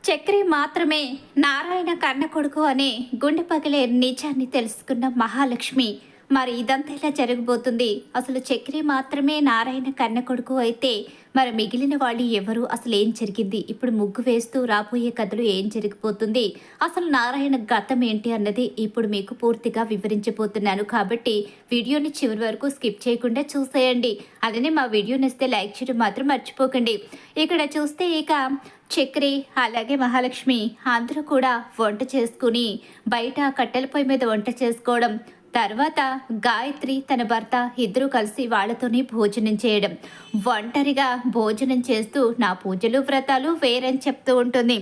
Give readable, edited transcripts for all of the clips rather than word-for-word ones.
చక్రి మాత్రమే నారాయణ కన్న కొడుకు అనే గుండె పగిలే నిజాన్ని తెలుసుకున్న మహాలక్ష్మి మరి ఇదంతా ఇలా జరగబోతుంది. అసలు చక్రి మాత్రమే నారాయణ కన్న కొడుకు అయితే మరి మిగిలిన వాళ్ళు ఎవరు, అసలు ఏం జరిగింది, ఇప్పుడు ముగ్గు వేస్తూ రాబోయే కథలు ఏం జరిగిపోతుంది, అసలు నారాయణ గతం ఏంటి అన్నది ఇప్పుడు మీకు పూర్తిగా వివరించబోతున్నాను. కాబట్టి వీడియోని చివరి వరకు స్కిప్ చేయకుండా చూసేయండి. అలానే మా వీడియో నచ్చితే లైక్ చేయడం మాత్రం మర్చిపోకండి. ఇక్కడ చూస్తే ఇక చక్రి అలాగే మహాలక్ష్మి అందరూ కూడా వంట చేసుకుని బయట కట్టెల పొయ్యి మీద వంట చేసుకోవడం, తర్వాత గాయత్రి తన భర్త ఇద్దరూ కలిసి వాళ్ళతోనే భోజనం చేయడం, ఒంటరిగా భోజనం చేస్తూ నా పూజలు వ్రతాలు వేరని చెప్తూ ఉంటుంది.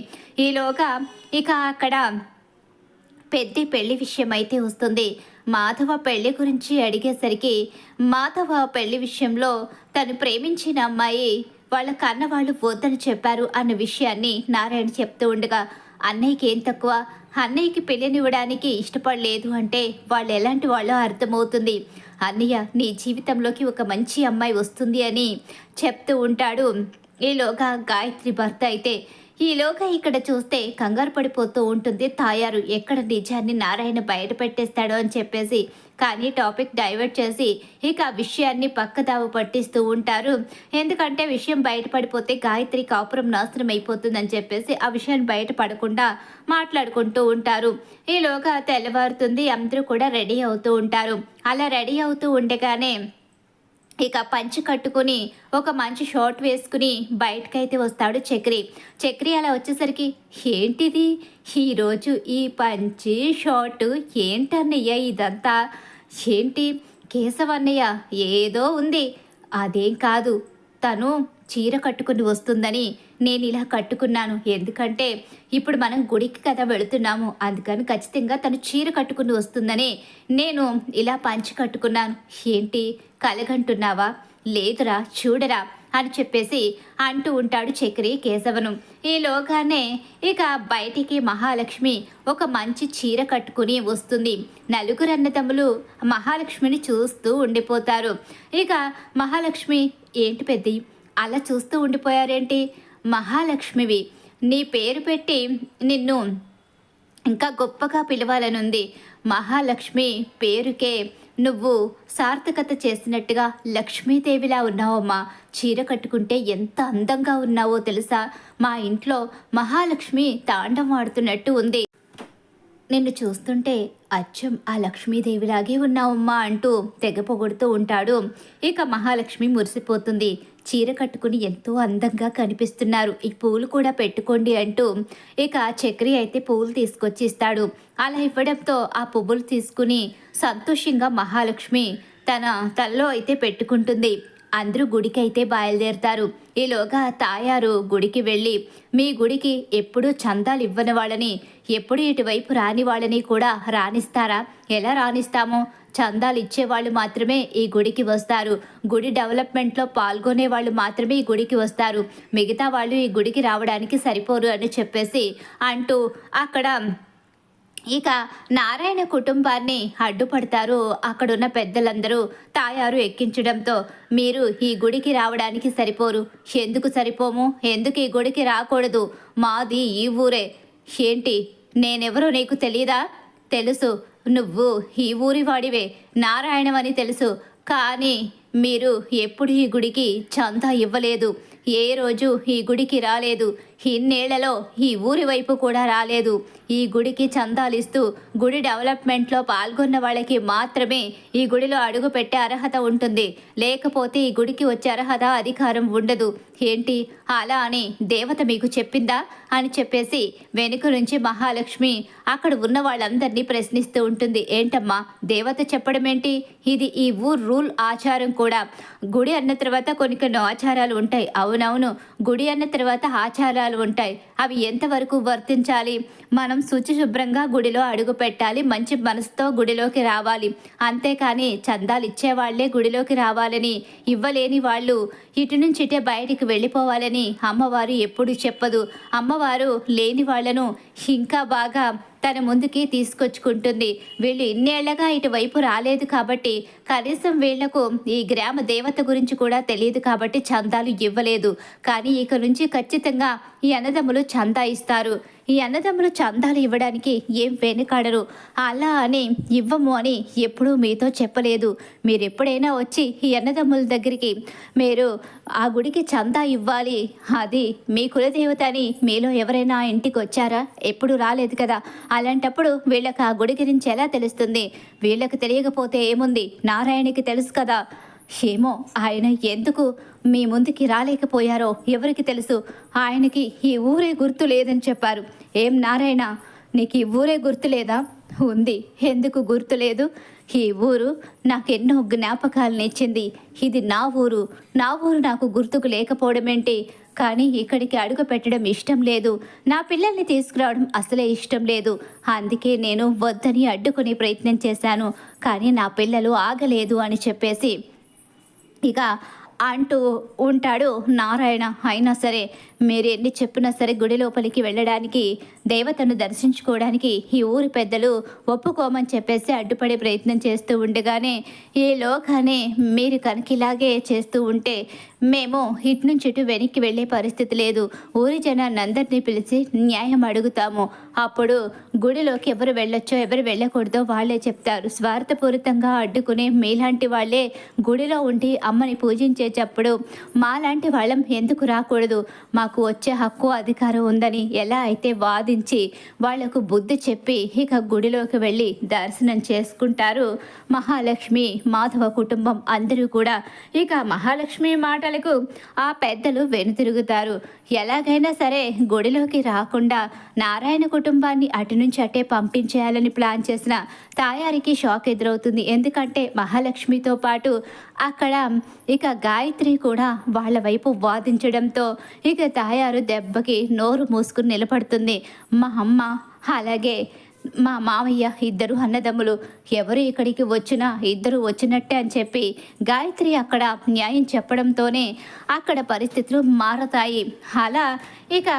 ఈలోగా ఇక అక్కడ పెద్ద పెళ్లి విషయం అయితే వస్తుంది. మాధవ పెళ్లి గురించి అడిగేసరికి మాధవ పెళ్లి విషయంలో తను ప్రేమించిన అమ్మాయి వాళ్ళ కన్న వాళ్ళు వద్దని చెప్పారు అన్న విషయాన్ని నారాయణ చెప్తూ ఉండగా, అన్నయ్యకి ఏం తక్కువ, అన్నయ్యకి పెళ్ళనివ్వడానికి ఇష్టపడలేదు అంటే వాళ్ళు ఎలాంటి వాళ్ళో అర్థమవుతుంది. అన్నయ్య నీ జీవితంలోకి ఒక మంచి అమ్మాయి వస్తుంది అని చెప్తూ ఉంటాడు. ఈలోగా గాయత్రి భర్త అయితే ఈలోగా ఇక్కడ చూస్తే కంగారు పడిపోతూ ఉంటుంది తాయారు. ఎక్కడ నిజాన్ని నారాయణ బయట పెట్టేస్తాడో అని చెప్పేసి, కానీ టాపిక్ డైవర్ట్ చేసి ఇక ఆ విషయాన్ని పక్కదావ పట్టిస్తూ ఉంటారు. ఎందుకంటే విషయం బయటపడిపోతే గాయత్రి కాపురం నాశనం అయిపోతుందని చెప్పేసి ఆ విషయాన్ని బయటపడకుండా మాట్లాడుకుంటూ ఉంటారు. ఈలోగా తెల్లవారుతుంది, అందరూ కూడా రెడీ అవుతూ ఉంటారు. అలా రెడీ అవుతూ ఉండగానే ఇక పంచి కట్టుకుని ఒక మంచి షార్ట్ వేసుకుని బయటకైతే వస్తాడు చక్రి. చక్రి అలా వచ్చేసరికి, ఏంటిది ఈరోజు ఈ పంచి షార్ట్ ఏంటన్నయ్య ఇదంతా, ఏంటి కేశవన్నయ్య ఏదో ఉంది, అదేం కాదు తను చీర కట్టుకుని వస్తుందని నేను ఇలా కట్టుకున్నాను. ఎందుకంటే ఇప్పుడు మనం గుడికి కదా వెళుతున్నాము, అందుకని ఖచ్చితంగా తను చీర కట్టుకుని వస్తుందని నేను ఇలా పంచి కట్టుకున్నాను. ఏంటి కలగంటున్నావా? లేదురా చూడరా అని చెప్పేసి అంటూ ఉంటాడు చక్రి కేశవను. ఈలోగానే ఇక బయటికి మహాలక్ష్మి ఒక మంచి చీర కట్టుకుని వస్తుంది. నలుగురు అన్నదమ్ములు మహాలక్ష్మిని చూస్తూ ఉండిపోతారు. ఇక మహాలక్ష్మి, ఏంటి పెద్ది అలా చూస్తూ ఉండిపోయారేంటి, మహాలక్ష్మివి, నీ పేరు పెట్టి నిన్ను ఇంకా గొప్పగా పిలవాలనుంది. మహాలక్ష్మి పేరుకే నువ్వు సార్థకత చేసినట్టుగా లక్ష్మీదేవిలా ఉన్నావమ్మా. చీర కట్టుకుంటే ఎంత అందంగా ఉన్నావో తెలుసా, మా ఇంట్లో మహాలక్ష్మి తాండం ఆడుతున్నట్టు ఉంది. నిన్ను చూస్తుంటే అచ్చం ఆ లక్ష్మీదేవిలాగే ఉన్నావమ్మా అంటూ తెగ పొగుడుతూ ఉంటాడు. ఇక మహాలక్ష్మి మురిసిపోతుంది. చీర కట్టుకుని ఎంతో అందంగా కనిపిస్తున్నారు, ఈ పూలు కూడా పెట్టుకోండి అంటూ ఇక చక్రి అయితే పువ్వులు తీసుకొచ్చి ఇస్తాడు. అలా ఇవ్వడంతో ఆ పువ్వులు తీసుకుని సంతోషంగా మహాలక్ష్మి తన తలలో అయితే పెట్టుకుంటుంది. అందరూ గుడికి అయితే బయలుదేరుతారు. ఈలోగా తాయారు గుడికి వెళ్ళి, మీ గుడికి ఎప్పుడూ చందాలు ఇవ్వని వాళ్ళని, ఎప్పుడు ఇటువైపు రాని వాళ్ళని కూడా రాణిస్తారా? ఎలా రాణిస్తామో, చందాలు ఇచ్చేవాళ్ళు మాత్రమే ఈ గుడికి వస్తారు, గుడి డెవలప్మెంట్లో పాల్గొనే వాళ్ళు మాత్రమే ఈ గుడికి వస్తారు, మిగతా వాళ్ళు ఈ గుడికి రావడానికి సరిపోరు అని చెప్పేసి అంటూ అక్కడ ఇక నారాయణ కుటుంబాన్ని అడ్డుపడతారు అక్కడున్న పెద్దలందరూ. తాయారు ఎక్కించడంతో, మీరు ఈ గుడికి రావడానికి సరిపోరు. ఎందుకు సరిపోము, ఎందుకు ఈ గుడికి రాకూడదు, మాది ఈ ఊరే. ఏంటి నేనెవరో నీకు తెలీదా? తెలుసు, నువ్వు ఈ ఊరి వాడివే, నారాయణమని తెలుసు, కానీ మీరు ఎప్పుడు ఈ గుడికి చందా ఇవ్వలేదు, ఏ రోజు ఈ గుడికి రాలేదు, ఇన్నేళ్లలో ఈ ఊరి వైపు కూడా రాలేదు. ఈ గుడికి చందాలిస్తూ గుడి డెవలప్మెంట్లో పాల్గొన్న వాళ్ళకి మాత్రమే ఈ గుడిలో అడుగు పెట్టే అర్హత ఉంటుంది, లేకపోతే ఈ గుడికి వచ్చే అర్హత అధికారం ఉండదు. ఏంటి అలా అని దేవత మీకు చెప్పిందా అని చెప్పేసి వెనుక నుంచి మహాలక్ష్మి అక్కడ ఉన్న వాళ్ళందరినీ ప్రశ్నిస్తూ ఉంటుంది. ఏంటమ్మా దేవత చెప్పడం ఏంటి, ఇది ఈ ఊరు రూల్ ఆచారం కూడా. గుడి అన్న తర్వాత కొన్ని ఆచారాలు ఉంటాయి. అవునవును, గుడి అన్న తర్వాత ఆచారాలు ఉంటాయి, అవి ఎంతవరకు వర్తించాలి, మనం శుచిశుభ్రంగా గుడిలో అడుగు పెట్టాలి, మంచి మనసుతో గుడిలోకి రావాలి, అంతేకాని చందాలు ఇచ్చేవాళ్లే గుడిలోకి రావాలని, ఇవ్వలేని వాళ్ళు ఇటు నుంచి ఇటే బయటికి వెళ్ళిపోవాలని అమ్మవారు ఎప్పుడు చెప్పదు. అమ్మవారు లేని వాళ్లను ఇంకా బాగా తన ముందుకి తీసుకొచ్చుకుంటుంది. వీళ్ళు ఇన్నేళ్లగా ఇటువైపు రాలేదు కాబట్టి కనీసం వీళ్లకు ఈ గ్రామ దేవత గురించి కూడా తెలియదు కాబట్టి చందాలు ఇవ్వలేదు. కానీ ఇక నుంచి ఖచ్చితంగా ఈ అన్నదమ్ములు చందా ఇస్తారు. ఈ అన్నదమ్ములు చందాలు ఇవ్వడానికి ఏం వెనుకాడరు. అలా అని ఇవ్వము అని ఎప్పుడూ మీతో చెప్పలేదు. మీరు ఎప్పుడైనా వచ్చి ఈ అన్నదమ్ముల దగ్గరికి మీరు ఆ గుడికి చందా ఇవ్వాలి, అది మీ కులదేవత అని మీలో ఎవరైనా ఇంటికి వచ్చారా? ఎప్పుడు రాలేదు కదా. అలాంటప్పుడు వీళ్ళకి ఆ గుడి గురించి ఎలా తెలుస్తుంది? వీళ్ళకి తెలియకపోతే ఏముంది, నారాయణకి తెలుసు కదా. ఏమో ఆయన ఎందుకు మీ ముందుకి రాలేకపోయారో ఎవరికి తెలుసు. ఆయనకి ఈ ఊరే గుర్తు లేదని చెప్పారు. ఏం నారాయణ, నీకు ఈ ఊరే గుర్తు లేదా? ఉంది. ఎందుకు గుర్తు లేదు? ఈ ఊరు నాకెన్నో జ్ఞాపకాలను ఇచ్చింది. ఇది నా ఊరు. నా ఊరు నాకు గుర్తుకు లేకపోవడం ఏంటి? కానీ ఇక్కడికి అడుగు పెట్టడం ఇష్టం లేదు. నా పిల్లల్ని తీసుకురావడం అసలే ఇష్టం లేదు. అందుకే నేను వద్దని అడ్డుకునే ప్రయత్నం చేశాను. కానీ నా పిల్లలు ఆగలేదు అని చెప్పేసి ఇక అంటూ ఉంటాడు నారాయణ. అయినా సరే మీరు ఎన్ని చెప్పినా సరే గుడి లోపలికి వెళ్ళడానికి, దేవతను దర్శించుకోవడానికి ఈ ఊరి పెద్దలు ఒప్పుకోమని చెప్పేసి అడ్డుపడే ప్రయత్నం చేస్తూ ఉండగానే ఈలోగానే మీరు కనుక ఇలాగే చేస్తూ ఉంటే మేము ఇటు నుంచి ఇటు వెనక్కి వెళ్ళే పరిస్థితి లేదు. ఊరి జనాన్ని అందరినీ పిలిచి న్యాయం అడుగుతాము. అప్పుడు గుడిలోకి ఎవరు వెళ్ళొచ్చో ఎవరు వెళ్ళకూడదో వాళ్ళే చెప్తారు. స్వార్థపూరితంగా అడ్డుకునే మీలాంటి వాళ్ళే గుడిలో ఉండి అమ్మని పూజించేటప్పుడు మాలాంటి వాళ్ళం ఎందుకు రాకూడదు? మాకు వచ్చే హక్కు అధికారం ఉందని ఎలా అయితే వాదించి వాళ్లకు బుద్ధి చెప్పి ఇక గుడిలోకి వెళ్ళి దర్శనం చేసుకుంటారు మహాలక్ష్మి, మాధవ కుటుంబం అందరూ కూడా. ఇక మహాలక్ష్మి మాటలకు ఆ పెద్దలు వెనుతిరుగుతారు. ఎలాగైనా సరే గుడిలోకి రాకుండా నారాయణ కుటుంబాన్ని అటు నుంచి అటే పంపించేయాలని ప్లాన్ చేసిన తాయారికి షాక్ ఎదురవుతుంది. ఎందుకంటే మహాలక్ష్మితో పాటు అక్కడ ఇక గాయత్రి కూడా వాళ్ళ వైపు వాదించడంతో ఇక తాయారు దెబ్బకి నోరు మూసుకుని నిలబడుతుంది. మా అమ్మ అలాగే మా మామయ్య ఇద్దరు అన్నదమ్ములు ఎవరు ఇక్కడికి వచ్చినా ఇద్దరు వచ్చినట్టే అని చెప్పి గాయత్రి అక్కడ న్యాయం చెప్పడంతోనే అక్కడ పరిస్థితులు మారతాయి. అలా ఇక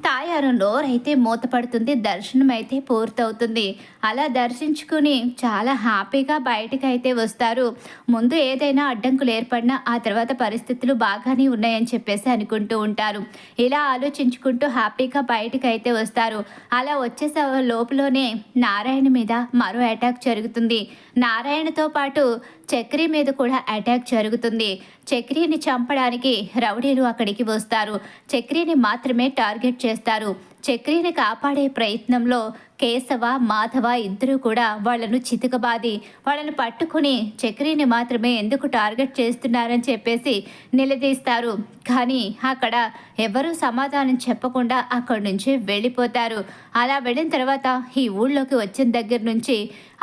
తాయారు నోరైతే మూతపడుతుంది. దర్శనం అయితే పూర్తవుతుంది. అలా దర్శించుకుని చాలా హ్యాపీగా బయటకు అయితే వస్తారు. ముందు ఏదైనా అడ్డంకులు ఏర్పడినా ఆ తర్వాత పరిస్థితులు బాగానే ఉన్నాయని చెప్పేసి అనుకుంటూ ఉంటారు. ఇలా ఆలోచించుకుంటూ హ్యాపీగా బయటకు అయితే వస్తారు. అలా వచ్చేసే లోపలనే నారాయణ మీద మరో అటాక్ జరుగుతుంది. నారాయణతో పాటు చక్రి మీద కూడా అటాక్ జరుగుతుంది. చక్రిని చంపడానికి రౌడీలు అక్కడికి వస్తారు. చక్రిని మాత్రమే టార్గెట్ చేస్తారు. చక్రిని కాపాడే ప్రయత్నంలో కేశవ, మాధవ ఇద్దరూ కూడా వాళ్ళను చితకబాది వాళ్ళను పట్టుకుని చక్రిని మాత్రమే ఎందుకు టార్గెట్ చేస్తున్నారని చెప్పేసి నిలదీస్తారు. కానీ అక్కడ ఎవరూ సమాధానం చెప్పకుండా అక్కడి నుంచి వెళ్ళిపోతారు. అలా వెళ్ళిన తర్వాత ఈ ఊళ్ళోకి వచ్చిన దగ్గర నుంచి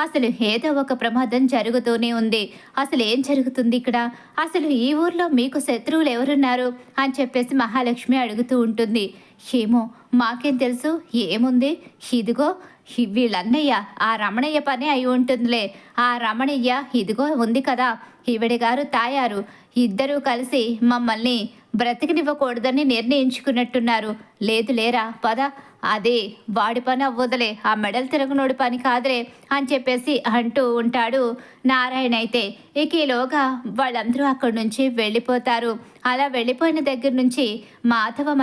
అసలు ఏదో ఒక ప్రమాదం జరుగుతూనే ఉంది. అసలు ఏం జరుగుతుంది ఇక్కడ? అసలు ఈ ఊర్లో మీకు శత్రువులు ఎవరున్నారు అని చెప్పేసి మహాలక్ష్మి అడుగుతూ ఉంటుంది. ఏమో మాకేం తెలుసు, ఏముంది, ఇదిగో వీళ్ళన్నయ్య ఆ రమణయ్య పని అయి ఉంటుందిలే. ఆ రమణయ్య ఇదిగో ఉంది కదా ఈవిడ గారు తాయారు, ఇద్దరూ కలిసి మమ్మల్ని బ్రతికినివ్వకూడదని నిర్ణయించుకున్నట్టున్నారు. లేదు లేరా పద, అదే వాడి పని అవ్వదులే, ఆ మెడలు తిరగనోడి పని కాదులే అని చెప్పేసి అంటూ ఉంటాడు నారాయణ. అయితే ఈలోగా వాళ్ళందరూ అక్కడి నుంచి వెళ్ళిపోతారు. అలా వెళ్ళిపోయిన దగ్గర నుంచి మాధవ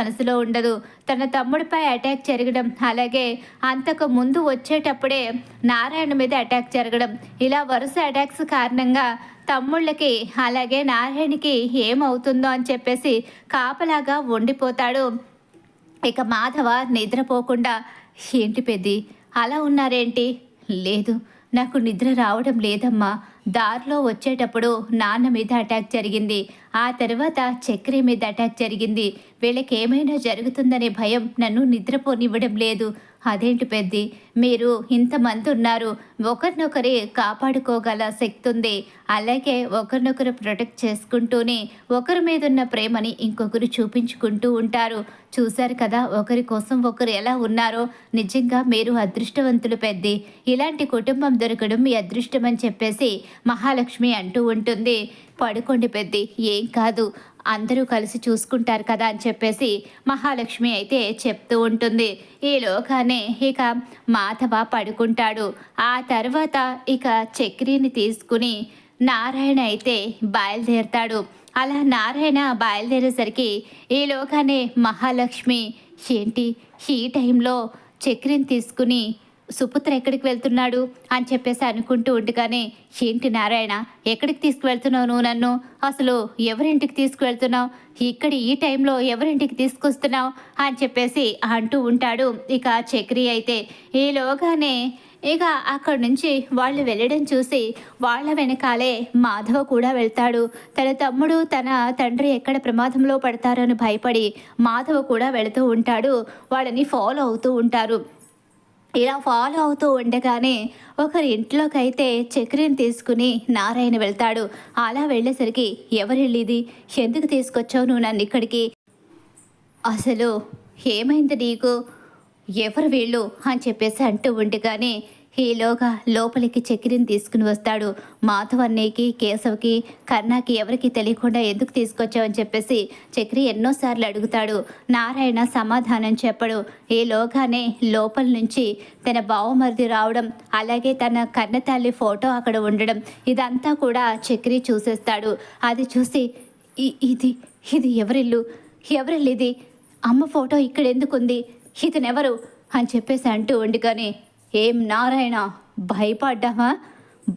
మనసులో ఉండదు. తన తమ్ముడిపై అటాక్ జరగడం, అలాగే అంతకు ముందు వచ్చేటప్పుడే నారాయణ మీద అటాక్ జరగడం, ఇలా వరుస అటాక్స్ కారణంగా తమ్ముళ్ళకి అలాగే నారాయణకి ఏమవుతుందో అని చెప్పేసి కాపలాగా ఉండిపోతాడు. ఇక మాధవ నిద్రపోకుండా, ఏంటి పెద్ది అలా ఉన్నారేంటి? లేదు నాకు నిద్ర రావడం లేదమ్మా. దారిలో వచ్చేటప్పుడు నాన్న మీద అటాక్ జరిగింది, ఆ తర్వాత చక్రి మీద అటాక్ జరిగింది. వీళ్ళకి ఏమైనా జరుగుతుందనే భయం నన్ను నిద్రపోనివ్వడం లేదు. అదేంటి పెద్ది, మీరు ఇంతమంది ఉన్నారు, ఒకరినొకరి కాపాడుకోగల శక్తి ఉంది, అలాగే ఒకరినొకరు ప్రొటెక్ట్ చేసుకుంటూనే ఒకరి మీద ఉన్న ప్రేమని ఇంకొకరు చూపించుకుంటూ ఉంటారు. చూశారు కదా ఒకరి కోసం ఒకరు ఎలా ఉన్నారో. నిజంగా మీరు అదృష్టవంతులు పెద్ది, ఇలాంటి కుటుంబం దొరకడం మీ అదృష్టం అని చెప్పేసి మహాలక్ష్మి అంటూ ఉంటుంది. పడుకోండి పెద్ది, ఏం కాదు అందరూ కలిసి చూసుకుంటారు కదా అని చెప్పేసి మహాలక్ష్మి అయితే చెప్తూ ఉంటుంది. ఈలోగానే ఇక మాధవ పడుకుంటాడు. ఆ తర్వాత ఇక చక్రిని తీసుకుని నారాయణ అయితే బయలుదేరతాడు. అలా నారాయణ బయలుదేరేసరికి ఈలోగానే మహాలక్ష్మి ఏంటి ఈ టైంలో చక్రిని తీసుకుని సుపుత్ర ఎక్కడికి వెళ్తున్నాడు అని చెప్పేసి అనుకుంటూ ఉండగానే, ఏంటి నారాయణ, ఎక్కడికి తీసుకువెళ్తున్నావు నువ్వు నన్ను? అసలు ఎవరింటికి తీసుకువెళ్తున్నావు? ఇక్కడ ఈ టైంలో ఎవరింటికి తీసుకొస్తున్నావు అని చెప్పేసి అంటూ ఉంటాడు ఇక చక్రి అయితే. ఈలోగానే ఇక అక్కడి నుంచి వాళ్ళు వెళ్ళడం చూసి వాళ్ళ వెనకాలే మాధవ కూడా వెళ్తాడు. తన తమ్ముడు తన తండ్రి ఎక్కడ ప్రమాదంలో పడతారని భయపడి మాధవ కూడా వెళుతూ ఉంటాడు. వాళ్ళని ఫాలో అవుతూ ఉంటారు. ఇలా ఫాలో అవుతూ ఉండగానే ఒకరి ఇంట్లోకైతే చక్రిని తీసుకుని నారాయణ వెళ్తాడు. అలా వెళ్ళేసరికి ఎవరిల్లిది, ఎందుకు తీసుకొచ్చావు నువ్వు నన్ను ఇక్కడికి, అసలు ఏమైంది నీకు, ఎవరు వీళ్ళు అని చెప్పేసి అంటూ ఉండగానే ఈలోగా లోపలికి చక్రిని తీసుకుని వస్తాడు. మాధవన్నయ్యకి, కేశవ్కి, కర్ణాకి ఎవరికి తెలియకుండా ఎందుకు తీసుకొచ్చావని చెప్పేసి చక్రి ఎన్నోసార్లు అడుగుతాడు. నారాయణ సమాధానం చెప్పడు. ఈలోగానే లోపల నుంచి తన బావమరిది రావడం, అలాగే తన కన్నతల్లి ఫోటో అక్కడ ఉండడం, ఇదంతా కూడా చక్రి చూసేస్తాడు. అది చూసి ఇది ఇది ఎవరిల్లు, ఇది, అమ్మ ఫోటో ఇక్కడ ఎందుకుంది, ఇతనెవరు అని చెప్పేసి అంటూ ఉండగానే, ఏం నారాయణ, భయపడ్డావా?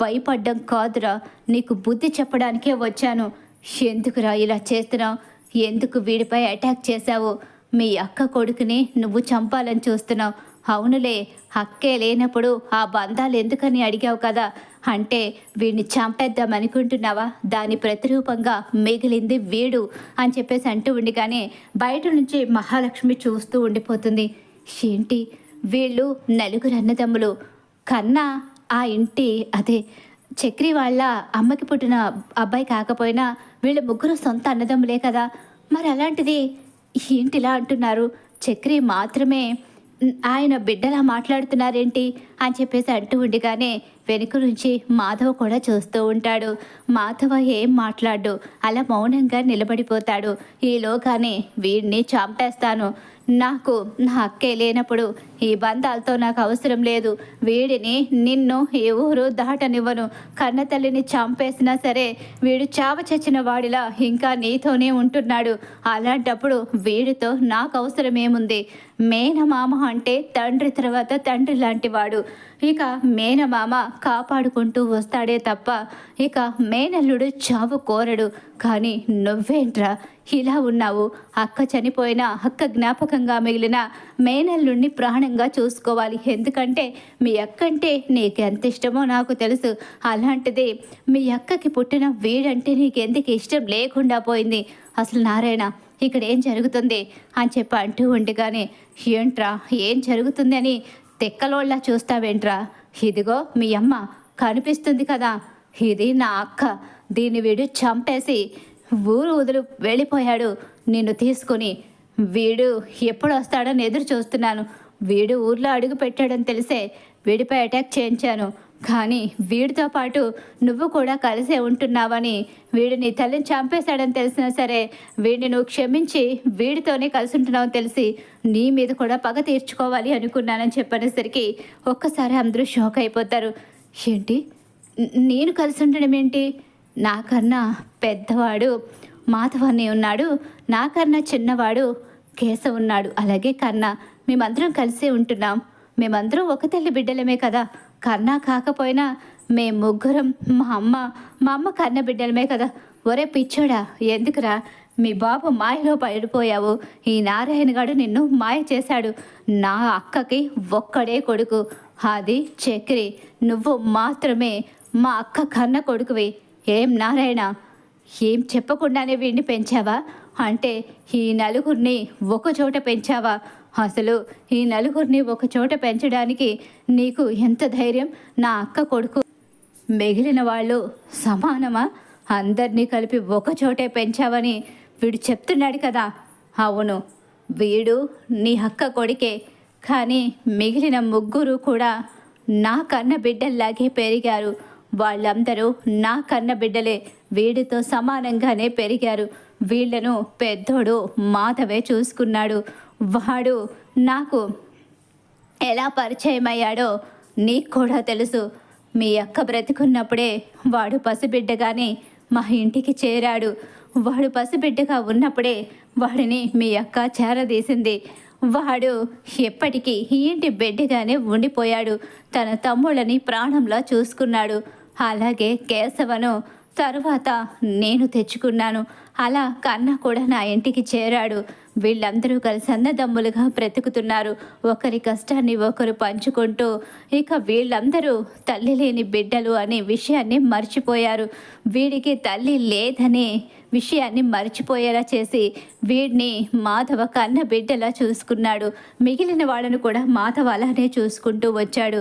భయపడ్డం కాదురా, నీకు బుద్ధి చెప్పడానికే వచ్చాను. ఎందుకురా ఇలా చేస్తున్నావు? ఎందుకు వీడిపై అటాక్ చేశావు? మీ అక్క కొడుకుని నువ్వు చంపాలని చూస్తున్నావు. అవునులే, అక్కే లేనప్పుడు ఆ బంధాలు ఎందుకని అడిగావు కదా. అంటే వీడిని చంపేద్దాం అనుకుంటున్నావా? దాని ప్రతిరూపంగా మిగిలింది వీడు అని చెప్పేసి అంటూ ఉండగానే బయట నుంచి మహాలక్ష్మి చూస్తూ ఉండిపోతుంది. ఏంటి వీళ్ళు నలుగురు అన్నదమ్ములు, కన్నా ఆ ఇంటి అదే చక్రి వాళ్ళ అమ్మకి పుట్టిన అబ్బాయి కాకపోయినా వీళ్ళ ముగ్గురు సొంత అన్నదమ్ములే కదా. మరి అలాంటిది ఏంటిలా అంటున్నారు? చక్రి మాత్రమే ఆయన బిడ్డలా మాట్లాడుతున్నారేంటి అని చెప్పేసి అంటూ ఉండగానే వెనుక నుంచి మాధవ కూడా చూస్తూ ఉంటాడు. మాధవ ఏం మాట్లాడు, అలా మౌనంగా నిలబడిపోతాడు. ఈలోగానే వీడిని చంపేస్తాను, నాకు నా అక్కే లేనప్పుడు ఈ బంధాలతో నాకు అవసరం లేదు, వీడిని నిన్ను ఈ ఊరు దాటనివ్వను, కన్న తల్లిని చంపేసినా సరే వీడు చావ చచ్చిన వాడిలా ఇంకా నీతోనే ఉంటున్నాడు, అలాంటప్పుడు వీడితో నాకు అవసరం ఏముంది? మేనమామ అంటే తండ్రి తర్వాత తండ్రి లాంటి వాడు, ఇక మేనమామ కాపాడుకుంటూ వస్తాడే తప్ప ఇక మేనల్లుడు చావు కోరడు. కానీ నువ్వేంట్రా ఇలా ఉన్నావు? అక్క చనిపోయినా అక్క జ్ఞాపకంగా మిగిలిన మేనల్లుడిని ప్రాణంగా చూసుకోవాలి, ఎందుకంటే మీ అక్కంటే నీకెంత ఇష్టమో నాకు తెలుసు. అలాంటిది మీ అక్కకి పుట్టిన వీడంటే నీకెందుకు ఇష్టం లేకుండా పోయింది? అసలు నారాయణ ఇక్కడ ఏం జరుగుతుంది అని చెప్పి అంటూ ఉండగానే, ఏంట్రా ఏం జరుగుతుంది అని తెక్కలోళ్ళ చూస్తావేంట్రా? ఇదిగో మీ అమ్మ కనిపిస్తుంది కదా, ఇది నా అక్క, దీన్ని వీడు చంపేసి ఊరు వదిలి వెళ్ళిపోయాడు నిన్ను తీసుకుని. వీడు ఎప్పుడు వస్తాడని ఎదురు చూస్తున్నాను. వీడు ఊర్లో అడుగు పెట్టాడని తెలిసే వీడిపై అటాక్ చేయించాను, కానీ వీడితో పాటు నువ్వు కూడా కలిసే ఉంటున్నావని, వీడు నీ తల్లిని చంపేశాడని తెలిసినా సరే వీడిని నువ్వు క్షమించి వీడితోనే కలిసి ఉంటున్నావని తెలిసి నీ మీద కూడా పగ తీర్చుకోవాలి అనుకున్నానని చెప్పనేసరికి ఒక్కసారి అందరూ షాక్ అయిపోతారు. ఏంటి, నేను కలిసి ఉండడం ఏంటి? నాకన్నా పెద్దవాడు మాధవన్ని ఉన్నాడు, నాకన్నా చిన్నవాడు కేశవ్ ఉన్నాడు, అలాగే కన్నా, మేమందరం కలిసే ఉంటున్నాం. మేమందరం ఒక తల్లి బిడ్డలమే కదా. కన్నా కాకపోయినా మేము ముగ్గురం మా అమ్మ కన్న బిడ్డలమే కదా. ఒరే పిచ్చోడా, ఎందుకురా మీ బాబు మాయలో పడిపోయావు? ఈ నారాయణగాడు నిన్ను మాయ చేశాడు. నా అక్కకి ఒక్కడే కొడుకు, అది చక్రి. నువ్వు మాత్రమే మా అక్క కన్న కొడుకువి. ఏం నారాయణ, ఏం చెప్పకుండానే వీడిని పెంచావా? అంటే ఈ నలుగురిని ఒకచోట పెంచావా? అసలు ఈ నలుగురిని ఒక చోట పెంచడానికి నీకు ఎంత ధైర్యం? నా అక్క కొడుకు మిగిలిన వాళ్ళు సమానమా? అందరినీ కలిపి ఒక చోటే పెంచావని వీడు చెప్తున్నాడు కదా. అవును, వీడు నీ అక్క కొడుకే, కానీ మిగిలిన ముగ్గురు కూడా నా కన్న బిడ్డల్లాగే పెరిగారు. వాళ్ళందరూ నా కన్న బిడ్డలే, వీడితో సమానంగానే పెరిగారు. వీళ్లను పెద్దోడు మాధవే చూసుకున్నాడు. వాడు నాకు ఎలా పరిచయమయ్యాడో నీకు కూడా తెలుసు. మీ అక్క బ్రతికున్నప్పుడే వాడు పసిబిడ్డగానే మా ఇంటికి చేరాడు. వాడు పసిబిడ్డగా ఉన్నప్పుడే వాడిని మీ అక్క చేరదీసింది. వాడు ఎప్పటికీ ఈ ఇంటి బిడ్డగానే ఉండిపోయాడు. తన తమ్ముళ్ళని ప్రాణంలా చూసుకున్నాడు. అలాగే కేశవను తరువాత నేను తెచ్చుకున్నాను. అలా కన్న కూడా నా ఇంటికి చేరాడు. వీళ్ళందరూ కలిసి అన్నదమ్ములుగా బ్రతుకుతున్నారు. ఒకరి కష్టాన్ని ఒకరు పంచుకుంటూ ఇక వీళ్ళందరూ తల్లి లేని బిడ్డలు అనే విషయాన్ని మర్చిపోయారు. వీడికి తల్లి లేదనే విషయాన్ని మర్చిపోయేలా చేసి వీడిని మాధవ కన్న బిడ్డలా చూసుకున్నాడు. మిగిలిన వాళ్ళను కూడా మాధవ అలానే చూసుకుంటూ వచ్చాడు.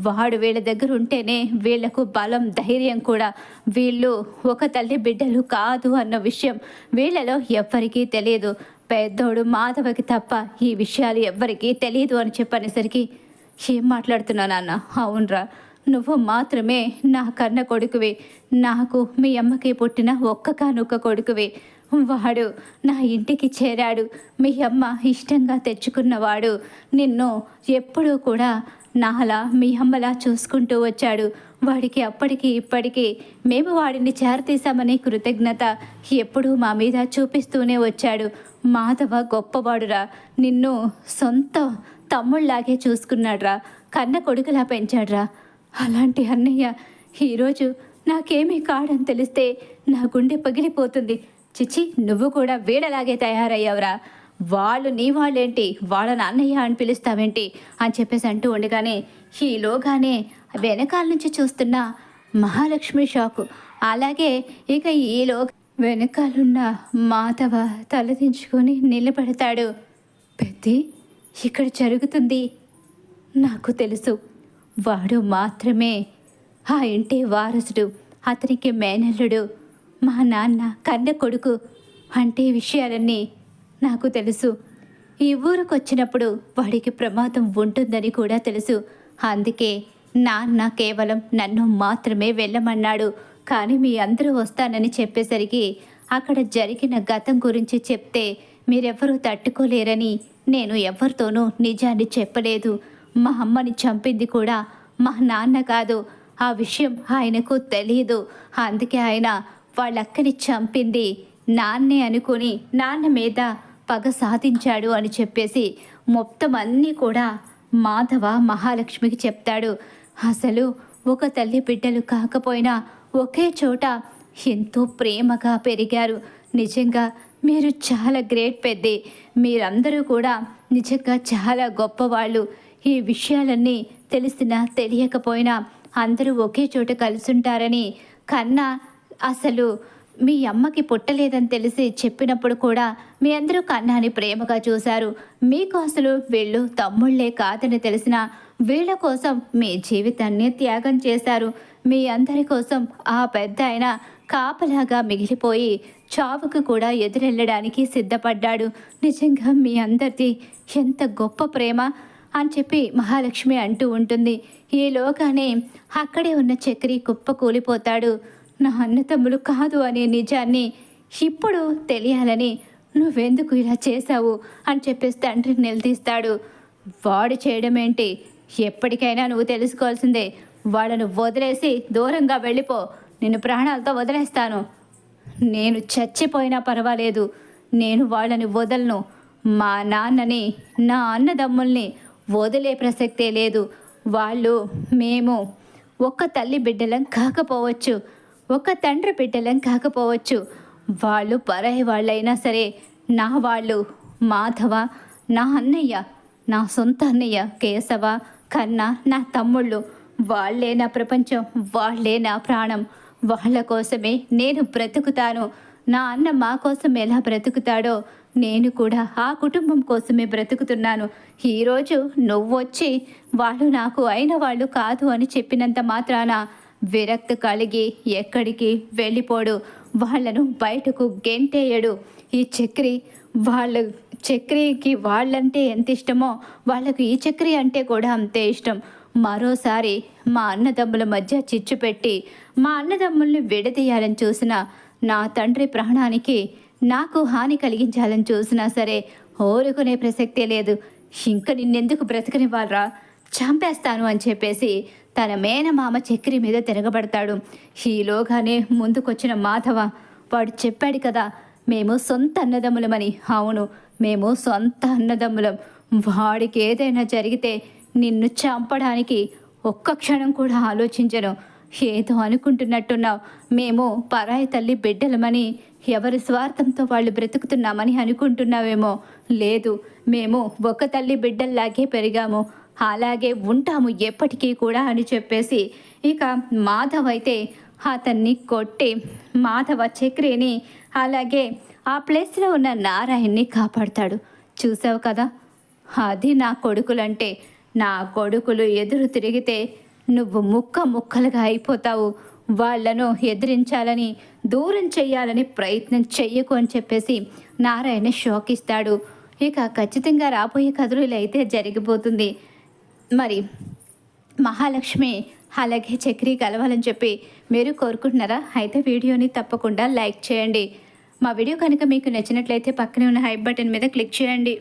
వాడు వీళ్ళ దగ్గర ఉంటేనే వీళ్లకు బలం, ధైర్యం కూడా. వీళ్ళు ఒక తల్లి బిడ్డలు కాదు అన్న విషయం వీళ్ళలో ఎవ్వరికీ తెలియదు. పెద్దోడు మాధవకి తప్ప ఈ విషయాలు ఎవ్వరికీ తెలియదు అని చెప్పనేసరికి, ఏం మాట్లాడుతున్నావు నాన్న? అవునరా, నువ్వు మాత్రమే నా కన్న కొడుకువి. నాకు మీ అమ్మకి పుట్టిన ఒక్కగానొక్క కొడుకువి. వాడు నా ఇంటికి చేరాడు. మీ అమ్మ ఇష్టంగా తెచ్చుకున్నవాడు. నిన్ను ఎప్పుడూ కూడా నాలా మీ అమ్మలా చూసుకుంటూ వచ్చాడు. వాడికి అప్పటికి ఇప్పటికీ మేము వాడిని చేరతీశామనే కృతజ్ఞత ఎప్పుడూ మా మీద చూపిస్తూనే వచ్చాడు. మాధవ గొప్పవాడురా. నిన్ను సొంత తమ్ముళ్లాగే చూసుకున్నాడ్రా. కన్న కొడుకులా పెంచాడ్రా. అలాంటి అన్నయ్య ఈరోజు నాకేమీ కాడని తెలిస్తే నా గుండె పగిలిపోతుంది. చిచి, నువ్వు కూడా వీడలాగే తయారయ్యావురా. వాళ్ళు నీ వాళ్ళేంటి, వాళ్ళని అన్నయ్య అని పిలుస్తావేంటి అని చెప్పేసి అంటూ ఉండగానే ఈలోగానే వెనకాల నుంచి చూస్తున్న మహాలక్ష్మి షాకు. అలాగే ఇక ఈలో వెనకాలన్న మాధవ తలదించుకొని నిలబడతాడు. పెద్ది, ఇక్కడ జరుగుతుంది నాకు తెలుసు. వాడు మాత్రమే ఆ ఇంటి వారసుడు. అతనికి మేనల్లుడు. మా నాన్న కన్న కొడుకు అంటే విషయాలన్నీ నాకు తెలుసు. ఈ ఊరికి వచ్చినప్పుడు వాడికి ప్రమాదం ఉంటుందని కూడా తెలుసు. అందుకే నాన్న కేవలం నన్ను మాత్రమే వెళ్ళమన్నాడు. కానీ మీ అందరూ వస్తానని చెప్పేసరికి అక్కడ జరిగిన గతం గురించి చెప్తే మీరెవ్వరూ తట్టుకోలేరని నేను ఎవరితోనూ నిజాన్ని చెప్పలేదు. మా అమ్మని చంపింది కూడా మా నాన్న కాదు. ఆ విషయం ఆయనకు తెలియదు. అందుకే ఆయన వాళ్ళక్కని చంపింది నాన్నే అనుకుని నాన్న మీద పగ సాధించాడు అని చెప్పేసి మొత్తం అన్నీ కూడా మాధవ మహాలక్ష్మికి చెప్తాడు. అసలు ఒక తల్లి బిడ్డలు కాకపోయినా ఒకే చోట ఎంతో ప్రేమగా పెరిగారు. నిజంగా మీరు చాలా గ్రేట్ పెద్ది. మీరందరూ కూడా నిజంగా చాలా గొప్పవాళ్ళు. ఈ విషయాలన్నీ తెలిసినా తెలియకపోయినా అందరూ ఒకే చోట కలుసుంటారని కన్నా అసలు మీ అమ్మకి పుట్టలేదని తెలిసి చెప్పినప్పుడు కూడా మీ అందరూ కన్నాని ప్రేమగా చూశారు. మీకు అసలు వీళ్ళు తమ్ముళ్లే కాదని తెలిసిన వీళ్ళ కోసం మీ జీవితాన్ని త్యాగం చేశారు. మీ అందరి కోసం ఆ పెద్ద ఆయన కాపలాగా మిగిలిపోయి చావుకు కూడా ఎదురెళ్ళడానికి సిద్ధపడ్డాడు. నిజంగా మీ అందరిది ఎంత గొప్ప ప్రేమ అని చెప్పి మహాలక్ష్మి అంటూ ఉంటుంది. ఈలోగానే అక్కడే ఉన్న చక్రి కుప్ప కూలిపోతాడు. నా అన్నతమ్ములు కాదు అనే నిజాన్ని ఇప్పుడు తెలియాలని నువ్వెందుకు ఇలా చేశావు అని చెప్పేసి తండ్రిని నిలదీస్తాడు. వాడు చేయడం ఏంటి? ఎప్పటికైనా నువ్వు తెలుసుకోవాల్సిందే. వాళ్ళను వదిలేసి దూరంగా వెళ్ళిపో. నిన్ను ప్రాణాలతో వదిలేస్తాను. నేను చచ్చిపోయినా పర్వాలేదు, నేను వాళ్ళని వదలను. మా నాన్నని, నా అన్నదమ్ముల్ని వదిలే ప్రసక్తే లేదు. వాళ్ళు మేము ఒక్క తల్లి బిడ్డలం కాకపోవచ్చు, ఒక తండ్రి బిడ్డలం కాకపోవచ్చు. వాళ్ళు పరాయి వాళ్ళైనా సరే నా వాళ్ళు. మాధవ నా అన్నయ్య, నా సొంత అన్నయ్య. కేశవ, కన్న నా తమ్ముళ్ళు. వాళ్ళే నా ప్రపంచం, వాళ్ళే నా ప్రాణం. వాళ్ళ కోసమే నేను బ్రతుకుతాను. నా అన్న మా కోసం ఎలా బ్రతుకుతాడో నేను కూడా ఆ కుటుంబం కోసమే బ్రతుకుతున్నాను. ఈరోజు నువ్వొచ్చి వాళ్ళు నాకు అయిన వాళ్ళు కాదు అని చెప్పినంత మాత్రాన విరక్తి కలిగి ఎక్కడికి వెళ్ళిపోడు. వాళ్లను బయటకు గెంటేయడు. ఈ చక్రికి వాళ్ళంటే ఎంత ఇష్టమో వాళ్ళకు ఈ చక్రి అంటే కూడా అంతే ఇష్టం. మరోసారి మా అన్నదమ్ముల మధ్య చిచ్చు పెట్టి మా అన్నదమ్ముల్ని విడదీయాలని చూసినా, నా తండ్రి ప్రాణానికి నాకు హాని కలిగించాలని చూసినా సరే ఊరుకునే ప్రసక్తే లేదు. ఇంక నిన్నెందుకు బ్రతకనివ్వాలరా, చంపేస్తాను అని చెప్పేసి తన మేనమామ చక్రి మీద తిరగబడతాడు. ఈలోగానే ముందుకొచ్చిన మాధవ, వాడు చెప్పాడు కదా మేము సొంత అన్నదమ్ములమని. అవును, మేము సొంత అన్నదమ్ములం. వాడికి ఏదైనా జరిగితే నిన్ను చంపడానికి ఒక్క క్షణం కూడా ఆలోచించను. ఏదో అనుకుంటున్నట్టున్నావు. మేము పరాయి తల్లి బిడ్డలమని, ఎవరి స్వార్థంతో వాళ్ళు బ్రతుకుతున్నామని అనుకుంటున్నావేమో. లేదు, మేము ఒక తల్లి బిడ్డల్లాగే పెరిగాము, అలాగే ఉంటాము ఎప్పటికీ కూడా అని చెప్పేసి ఇక మాధవ్ అయితే అతన్ని కొట్టి మాధవ చక్రిని అలాగే ఆ ప్లేస్లో ఉన్న నారాయణ్ని కాపాడతాడు. చూసావు కదా, అది నా కొడుకులంటే. నా కొడుకులు ఎదురు తిరిగితే నువ్వు ముక్కలుగా అయిపోతావు. వాళ్లను ఎదిరించాలని, దూరం చెయ్యాలని ప్రయత్నం చెయ్యకు అని చెప్పేసి నారాయణ షాక్ ఇస్తాడు. ఇక ఖచ్చితంగా రాబోయే కథలు ఇలా అయితే జరిగిపోతుంది. మరి మహాలక్ష్మి అలాగే చక్రి కలవాలని చెప్పి మీరు కోరుకుంటున్నారా? అయితే వీడియోని తప్పకుండా లైక్ చేయండి. మా వీడియో కనుక మీకు నచ్చినట్లయితే పక్కనే ఉన్న హైప్ బటన్ మీద క్లిక్ చేయండి.